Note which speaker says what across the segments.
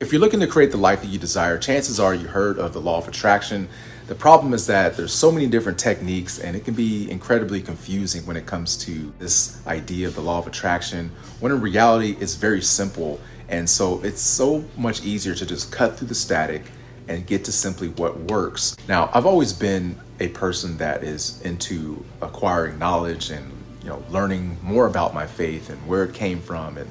Speaker 1: If you're looking to create the life that you desire, chances are you heard of the law of attraction. The problem is that there's so many different techniques and it can be incredibly confusing when it comes to this idea of the law of attraction, when in reality it's very simple. And so it's so much easier to just cut through the static and get to simply what works. Now, I've always been a person that is into acquiring knowledge and learning more about my faith and where it came from, and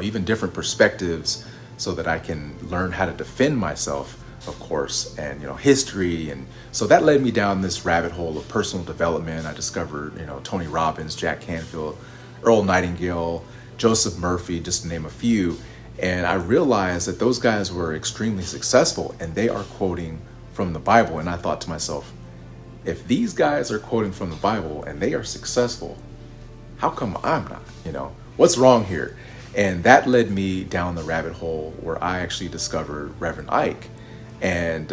Speaker 1: even different perspectives, so that I can learn how to defend myself, of course, and history. And so that led me down this rabbit hole of personal development. I discovered Tony Robbins, Jack Canfield, Earl Nightingale, Joseph Murphy, just to name a few. And I realized that those guys were extremely successful and they are quoting from the Bible. And I thought to myself, if these guys are quoting from the Bible and they are successful, how come I'm not? What's wrong here? And that led me down the rabbit hole where I actually discovered Reverend Ike. And,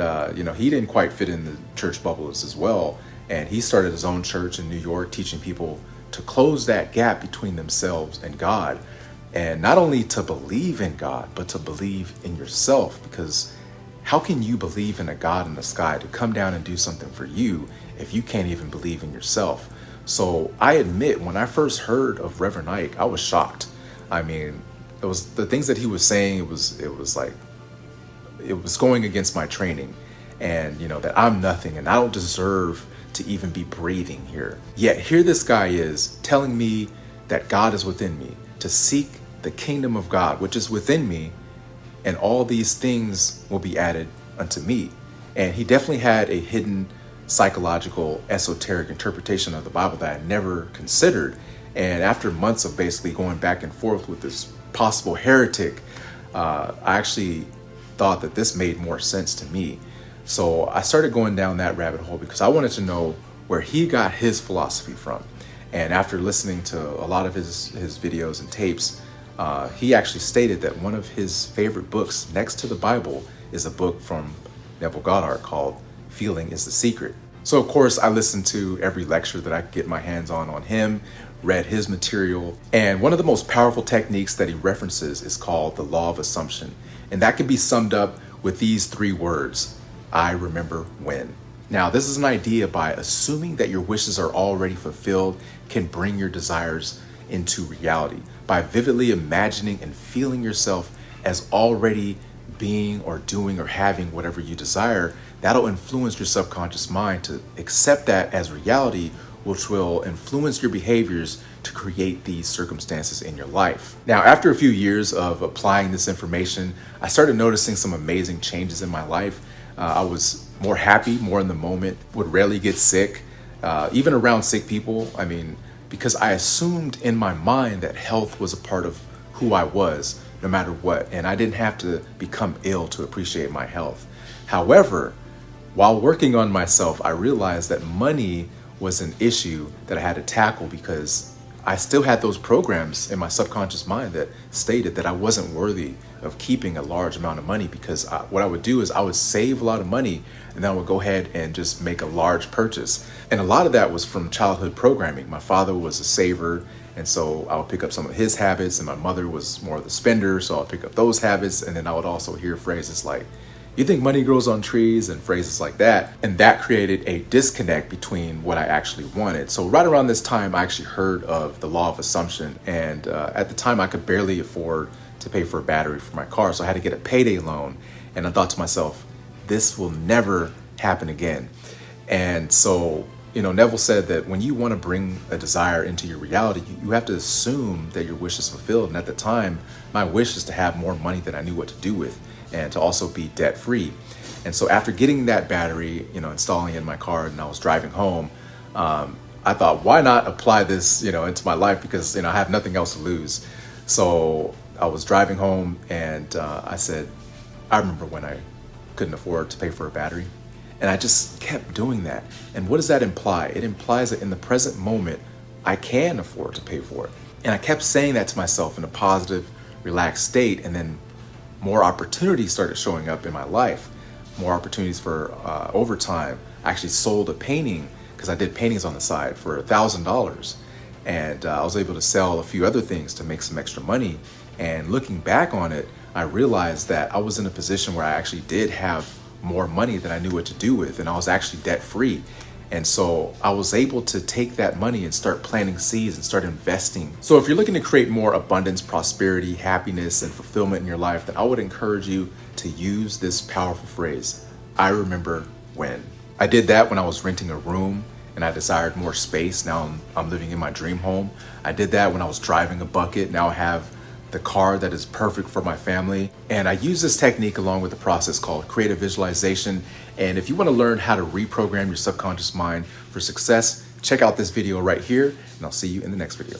Speaker 1: he didn't quite fit in the church bubbles as well. And he started his own church in New York, teaching people to close that gap between themselves and God. And not only to believe in God, but to believe in yourself. Because how can you believe in a God in the sky to come down and do something for you if you can't even believe in yourself? So I admit, when I first heard of Reverend Ike, I was shocked. I mean, it was the things that he was saying. It was going against my training, and that I'm nothing and I don't deserve to even be breathing here. Yet here this guy is telling me that God is within me, to seek the kingdom of God, which is within me, and all these things will be added unto me. And he definitely had a hidden psychological, esoteric interpretation of the Bible that I never considered. And after months of basically going back and forth with this possible heretic, I actually thought that this made more sense to me. So I started going down that rabbit hole because I wanted to know where he got his philosophy from. And after listening to a lot of his videos and tapes, he actually stated that one of his favorite books next to the Bible is a book from Neville Goddard called Feeling is the Secret. So of course I listened to every lecture that I could get my hands on him, read his material. And one of the most powerful techniques that he references is called the law of assumption. And that can be summed up with these 3 words: I remember when. Now, this is an idea by assuming that your wishes are already fulfilled can bring your desires into reality. By vividly imagining and feeling yourself as already being or doing or having whatever you desire, that'll influence your subconscious mind to accept that as reality, which will influence your behaviors to create these circumstances in your life. Now, after a few years of applying this information, I started noticing some amazing changes in my life. I was more happy, more in the moment, would rarely get sick, even around sick people. I mean, because I assumed in my mind that health was a part of who I was, no matter what, and I didn't have to become ill to appreciate my health. However, while working on myself, I realized that money was an issue that I had to tackle, because I still had those programs in my subconscious mind that stated that I wasn't worthy of keeping a large amount of money, because what I would do is I would save a lot of money and then I would go ahead and just make a large purchase. And a lot of that was from childhood programming. My father was a saver, and so I would pick up some of his habits, and my mother was more of the spender, so I would pick up those habits. And then I would also hear phrases like, "You think money grows on trees?" and phrases like that. And that created a disconnect between what I actually wanted. So right around this time, I actually heard of the law of assumption. And at the time, I could barely afford to pay for a battery for my car. So I had to get a payday loan. And I thought to myself, this will never happen again. And so, Neville said that when you want to bring a desire into your reality, you have to assume that your wish is fulfilled. And at the time, my wish is to have more money than I knew what to do with, and to also be debt free. And so after getting that battery, installing it in my car, and I was driving home, I thought, why not apply this, into my life, because, I have nothing else to lose. So I was driving home, and I said, I remember when I couldn't afford to pay for a battery. And I just kept doing that. And what does that imply? It implies that in the present moment, I can afford to pay for it. And I kept saying that to myself in a positive, relaxed state. And then more opportunities started showing up in my life, more opportunities for overtime. I actually sold a painting, because I did paintings on the side, for $1,000. And I was able to sell a few other things to make some extra money. And looking back on it, I realized that I was in a position where I actually did have more money than I knew what to do with, and I was actually debt free. And so I was able to take that money and start planting seeds and start investing. So if you're looking to create more abundance, prosperity, happiness, and fulfillment in your life, then I would encourage you to use this powerful phrase, I remember when. I did that when I was renting a room and I desired more space. Now I'm living in my dream home. I did that when I was driving a bucket. Now I have the car that is perfect for my family. And I use this technique along with a process called creative visualization. And if you want to learn how to reprogram your subconscious mind for success, check out this video right here, and I'll see you in the next video.